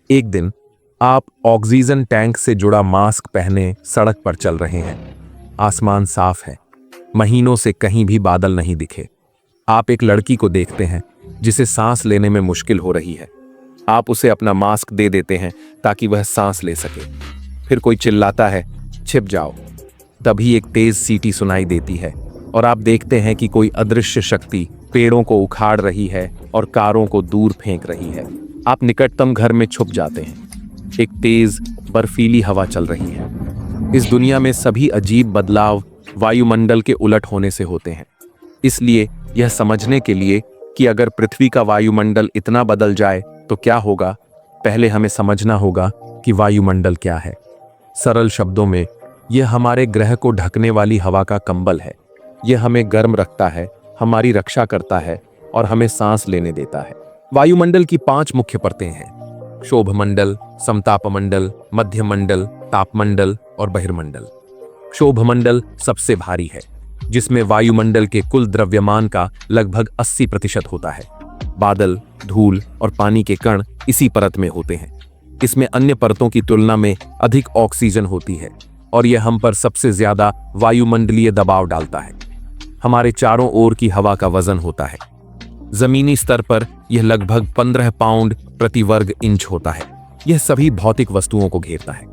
एक दिन आप ऑक्सीजन टैंक से जुड़ा मास्क पहने सड़क पर चल रहे हैं। आसमान साफ है, महीनों से कहीं भी बादल नहीं दिखे। आप एक लड़की को देखते हैं जिसे सांस लेने में मुश्किल हो रही है। आप उसे अपना मास्क दे देते हैं ताकि वह सांस ले सके। फिर कोई चिल्लाता है, छिप जाओ। तभी एक तेज सीटी सुनाई देती है और आप देखते हैं कि कोई अदृश्य शक्ति पेड़ों को उखाड़ रही है और कारों को दूर फेंक रही है। आप निकटतम घर में छुप जाते हैं। एक तेज बर्फीली हवा चल रही है। इस दुनिया में सभी अजीब बदलाव वायुमंडल के उलट होने से होते हैं। इसलिए यह समझने के लिए कि अगर पृथ्वी का वायुमंडल इतना बदल जाए तो क्या होगा, पहले हमें समझना होगा कि वायुमंडल क्या है। सरल शब्दों में, यह हमारे ग्रह को ढकने वाली हवा का कंबल है। यह हमें गर्म रखता है, हमारी रक्षा करता है और हमें सांस लेने देता है। वायुमंडल की 5 मुख्य परतें हैं: क्षोभमंडल, समतापमंडल, मध्यमंडल, तापमंडल और बहिर्मंडल। क्षोभमंडल सबसे भारी है, जिसमें वायुमंडल के कुल द्रव्यमान का लगभग 80% होता है। बादल, धूल और पानी के कण इसी परत में होते हैं। इसमें अन्य परतों की तुलना में अधिक ऑक्सीजन होती है और यह हम पर सबसे ज्यादा वायुमंडलीय दबाव डालता है। हमारे चारों ओर की हवा का वजन होता है। जमीनी स्तर पर यह लगभग 15 पाउंड प्रति वर्ग इंच होता है। यह सभी भौतिक वस्तुओं को घेरता है,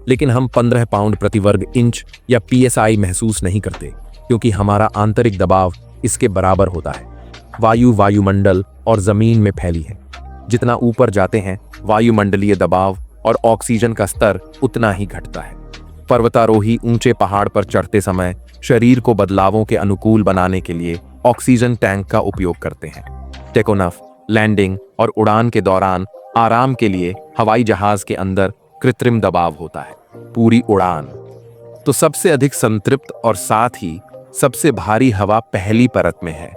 लेकिन हम 15 पाउंड प्रति वर्ग इंच या PSI महसूस नहीं करते, क्योंकि हमारा आंतरिक दबाव इसके बराबर होता है। वायु वायुमंडल और जमीन में फैली है। जितना ऊपर जाते हैं, वायुमंडलीय दबाव और ऑक्सीजन का स्तर उतना ही घटता है। पर्वतारोही ऊंचे पहाड़ पर चढ़ते समय शरीर को बदलावों के अनुकूल बनाने के लिए ऑक्सीजन टैंक का उपयोग करते हैं। टेकोनफ, लैंडिंग और उड़ान के दौरान आराम के लिए हवाई जहाज के अंदर कृत्रिम दबाव होता है। पूरी उड़ान तो सबसे अधिक संतृप्त और साथ ही सबसे भारी हवा पहली परत में है,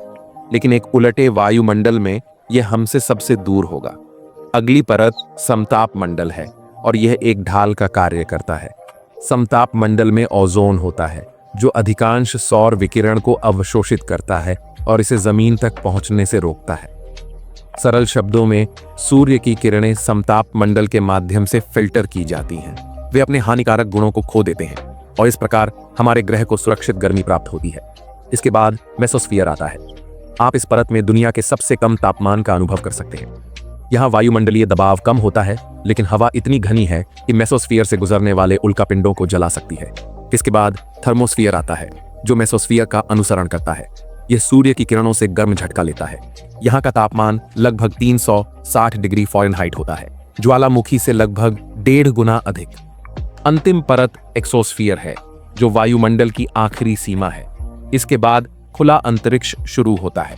लेकिन एक उलटे वायुमंडल में यह हमसे सबसे दूर होगा। अगली परत समताप मंडल है और यह एक ढाल का कार्य करता है। समताप मंडल में ओजोन होता है, जो अधिकांश सौर विकिरण को अवशोषित करता है और इसे जमीन तक पहुंचने से रोकता है। सरल शब्दों में, सूर्य की किरणें समताप मंडल के माध्यम से फिल्टर की जाती हैं। वे अपने हानिकारक गुणों को खो देते हैं और इस प्रकार हमारे ग्रह को सुरक्षित गर्मी प्राप्त होती है। इसके बाद मेसोस्फीयर आता है। आप इस परत में दुनिया के सबसे कम तापमान का अनुभव कर सकते हैं। यहाँ वायुमंडलीय दबाव कम होता है, लेकिन हवा इतनी घनी है कि मेसोस्फीयर से गुजरने वाले उल्कापिंडों को जला सकती है। इसके बाद थर्मोस्फीयर आता है, जो मेसोस्फीयर का अनुसरण करता है। यह सूर्य की किरणों से गर्म झटका लेता है। यहाँ का तापमान लगभग 360 डिग्री फ़ारेनहाइट होता है, ज्वालामुखी से लगभग 1.5 गुना अधिक। अंतिम परत एक्सोस्फीयर है, जो वायुमंडल की आखिरी सीमा है। इसके बाद खुला अंतरिक्ष शुरू होता है।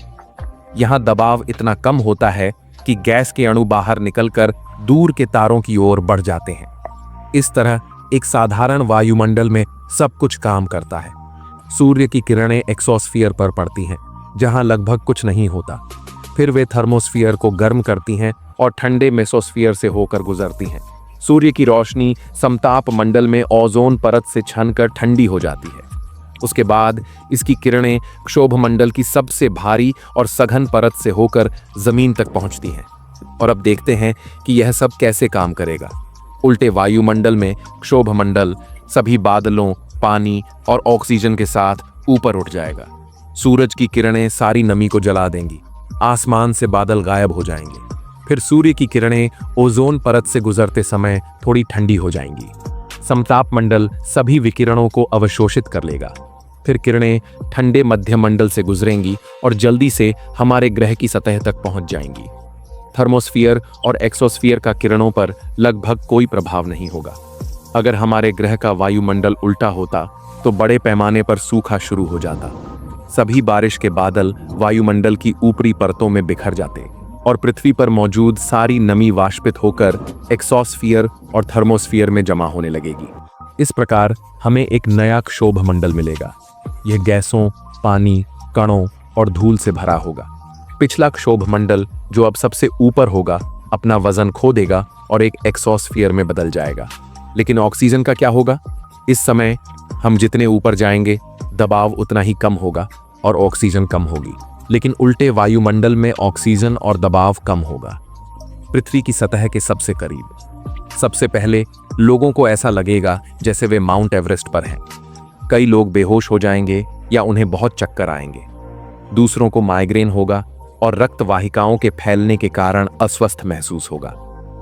यहाँ दबाव इतना कम होता है कि गैस के अणु बाहर निकलकर दूर के तारों की ओर बढ़ जाते हैं। इस तरह एक साधारण वायुमंडल में सब कुछ काम करता है। सूर्य की किरणें एक्सोस्फीयर पर पड़ती हैं, जहां लगभग कुछ नहीं होता। फिर वे थर्मोस्फीयर को गर्म करती हैं और ठंडे मेसोस्फीयर से होकर गुजरती हैं। सूर्य की रोशनी समताप मंडल में ओजोन परत से छनकर ठंडी हो जाती है। उसके बाद इसकी किरणें क्षोभमंडल की सबसे भारी और सघन परत से होकर जमीन तक पहुंचती हैं। और अब देखते हैं कि यह सब कैसे काम करेगा। उल्टे वायुमंडल में क्षोभमंडल सभी बादलों, पानी और ऑक्सीजन के साथ ऊपर उठ जाएगा। सूरज की किरणें सारी नमी को जला देंगी। आसमान से बादल गायब हो जाएंगे। फिर सूर्य की किरणें ओजोन परत से गुजरते समय थोड़ी ठंडी हो जाएंगी। समताप मंडल सभी विकिरणों को अवशोषित कर लेगा। फिर किरणें ठंडे मध्य मंडल से गुजरेंगी और जल्दी से हमारे ग्रह की सतह तक पहुंच जाएंगी। थर्मोस्फीयर और एक्सोस्फीयर का किरणों पर लगभग कोई प्रभाव नहीं होगा। अगर हमारे ग्रह का वायुमंडल उल्टा होता तो बड़े पैमाने पर सूखा शुरू हो जाता। सभी बारिश के बादल वायुमंडल की ऊपरी परतों में बिखर जाते और पृथ्वी पर मौजूद सारी नमी वाष्पित होकर एक्सोस्फीयर और थर्मोस्फीयर में जमा होने लगेगी। इस प्रकार हमें एक नया क्षोभ मंडल मिलेगा। यह गैसों, पानी, कणों और धूल से भरा होगा। पिछला क्षोभ मंडल, जो अब सबसे ऊपर होगा, अपना वजन खो देगा और एक एक्सोस्फीयर में बदल जाएगा। लेकिन ऑक्सीजन का क्या होगा? इस समय हम जितने ऊपर जाएंगे, दबाव उतना ही कम होगा और ऑक्सीजन कम होगी। लेकिन उल्टे वायुमंडल में ऑक्सीजन और दबाव कम होगा। पृथ्वी की सतह के सबसे करीब। सबसे पहले लोगों को ऐसा लगेगा जैसे वे माउंट एवरेस्ट पर हैं। कई लोग बेहोश हो जाएंगे या उन्हें बहुत चक्कर आएंगे। दूसरों को माइग्रेन होगा और रक्त वाहिकाओं के फैलने के कारण अस्वस्थ महसूस होगा।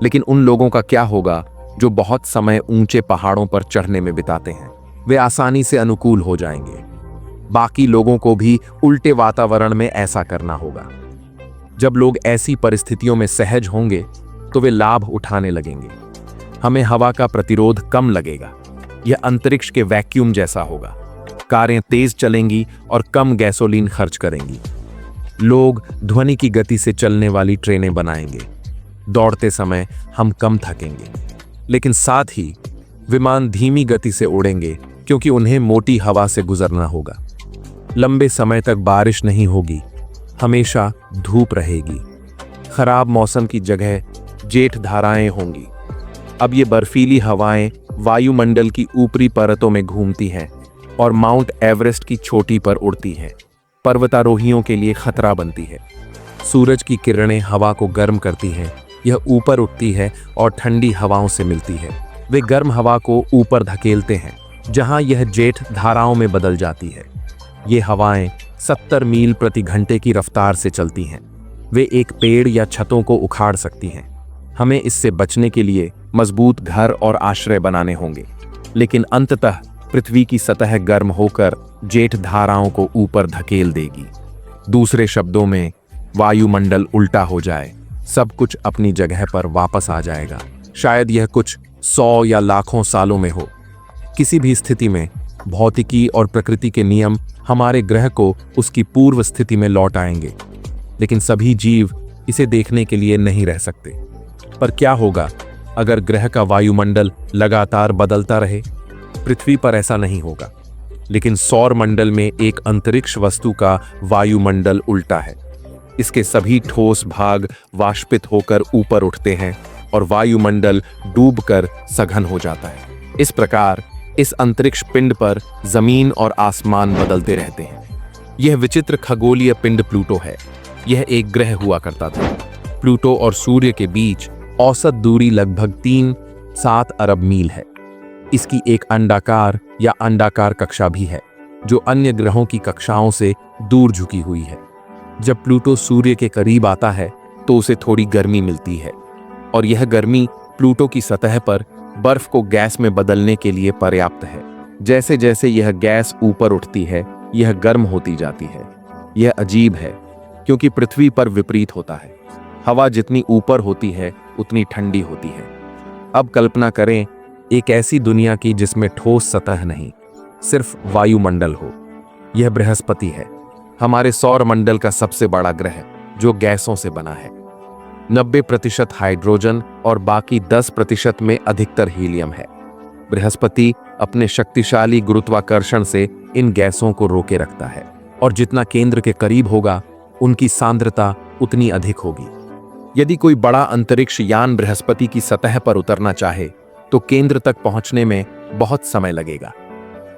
लेकिन उन लोगों का क्या होगा जो बहुत समय ऊंचे पहाड़ों पर चढ़ने में बिताते हैं? वे आसानी से अनुकूल हो जाएंगे। बाकी लोगों को भी उल्टे वातावरण में ऐसा करना होगा। जब लोग ऐसी परिस्थितियों में सहज होंगे तो वे लाभ उठाने लगेंगे। हमें हवा का प्रतिरोध कम लगेगा। यह अंतरिक्ष के वैक्यूम जैसा होगा। कारें तेज चलेंगी और कम गैसोलीन खर्च करेंगी। लोग ध्वनि की गति से चलने वाली ट्रेनें बनाएंगे। दौड़ते समय हम कम थकेंगे। लेकिन साथ ही विमान धीमी गति से उड़ेंगे क्योंकि उन्हें मोटी हवा से गुजरना होगा। लंबे समय तक बारिश नहीं होगी, हमेशा धूप रहेगी। खराब मौसम की जगह जेठ धाराएं होंगी। अब ये बर्फीली हवाएं वायुमंडल की ऊपरी परतों में घूमती हैं और माउंट एवरेस्ट की चोटी पर उड़ती हैं। पर्वतारोहियों के लिए खतरा बनती है। सूरज की किरणें हवा को गर्म करती हैं। यह ऊपर उठती है और ठंडी हवाओं से मिलती है। वे गर्म हवा को ऊपर धकेलते हैं, जहां यह जेठ धाराओं में बदल जाती है। ये हवाएं 70 मील प्रति घंटे की रफ्तार से चलती हैं। वे एक पेड़ या छतों को उखाड़ सकती हैं। हमें इससे बचने के लिए मजबूत घर और आश्रय बनाने होंगे। लेकिन अंततः पृथ्वी की सतह गर्म होकर जेठ धाराओं को ऊपर धकेल देगी। दूसरे शब्दों में, वायुमंडल उल्टा हो जाए, सब कुछ अपनी जगह पर वापस आ जाएगा। शायद यह कुछ 100 या लाखों सालों में हो। किसी भी स्थिति में भौतिकी और प्रकृति के नियम हमारे ग्रह को उसकी पूर्व स्थिति में लौट आएंगे। लेकिन सभी जीव इसे देखने के लिए नहीं रह सकते। पर क्या होगा अगर ग्रह का वायुमंडल लगातार बदलता रहे? पृथ्वी पर ऐसा नहीं होगा, लेकिन सौर मंडल में एक अंतरिक्ष वस्तु का वायुमंडल उल्टा है। इसके सभी ठोस भाग वाष्पित होकर ऊपर उठते हैं और वायुमंडल डूबकर सघन हो जाता है। इस प्रकार इस अंतरिक्ष पिंड पर जमीन और आसमान बदलते रहते हैं। यह विचित्र खगोलीय पिंड प्लूटो है। यह एक ग्रह हुआ करता था। प्लूटो और सूर्य के बीच औसत दूरी लगभग 3-7 अरब मील है। इसकी एक अंडाकार या अंडाकार कक्षा भी है, जो अन्य ग्रहों की कक्षाओं से दूर झुकी हुई है। जब प्लूटो सूर्य के करीब आता है तो उसे थोड़ी गर्मी मिलती है, और यह गर्मी प्लूटो की सतह पर बर्फ को गैस में बदलने के लिए पर्याप्त है। जैसे जैसे यह गैस ऊपर उठती है, यह गर्म होती जाती है। यह अजीब है, क्योंकि पृथ्वी पर विपरीत होता है। हवा जितनी ऊपर होती है उतनी ठंडी होती है। अब कल्पना करें एक ऐसी दुनिया की जिसमें ठोस सतह नहीं, सिर्फ वायुमंडल हो। यह बृहस्पति है, हमारे सौर मंडल का सबसे बड़ा ग्रह, जो गैसों से बना है। 90% हाइड्रोजन और बाकी 10% में अधिकतर हीलियम है। बृहस्पति अपने शक्तिशाली गुरुत्वाकर्षण से इन गैसों को रोके रखता है, और जितना केंद्र के करीब होगा उनकी सांद्रता उतनी अधिक होगी। यदि कोई बड़ा अंतरिक्ष यान बृहस्पति की सतह पर उतरना चाहे तो केंद्र तक पहुंचने में बहुत समय लगेगा।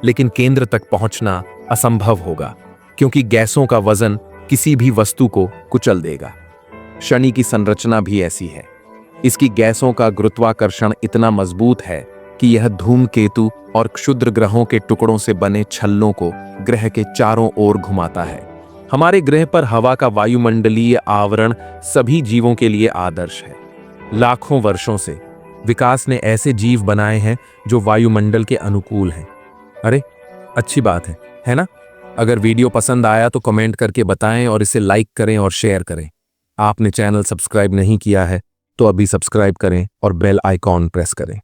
लेकिन केंद्र तक पहुंचना असंभव होगा, क्योंकि गैसों का वजन किसी भी वस्तु को कुचल देगा। शनि की संरचना भी ऐसी है। इसकी गैसों का गुरुत्वाकर्षण इतना मजबूत है कि यह धूमकेतु और क्षुद्र ग्रहों के टुकड़ों से बने छल्लों को ग्रह के चारों ओर घुमाता है। हमारे ग्रह पर हवा का वायुमंडलीय आवरण सभी जीवों के लिए आदर्श है। लाखों वर्षों से विकास ने ऐसे जीव बनाए हैं जो वायुमंडल के अनुकूल हैं। अरे अच्छी बात है ना? अगर वीडियो पसंद आया तो कमेंट करके बताएं और इसे लाइक करें और शेयर करें। आपने चैनल सब्सक्राइब नहीं किया है तो अभी सब्सक्राइब करें और बेल आइकॉन प्रेस करें।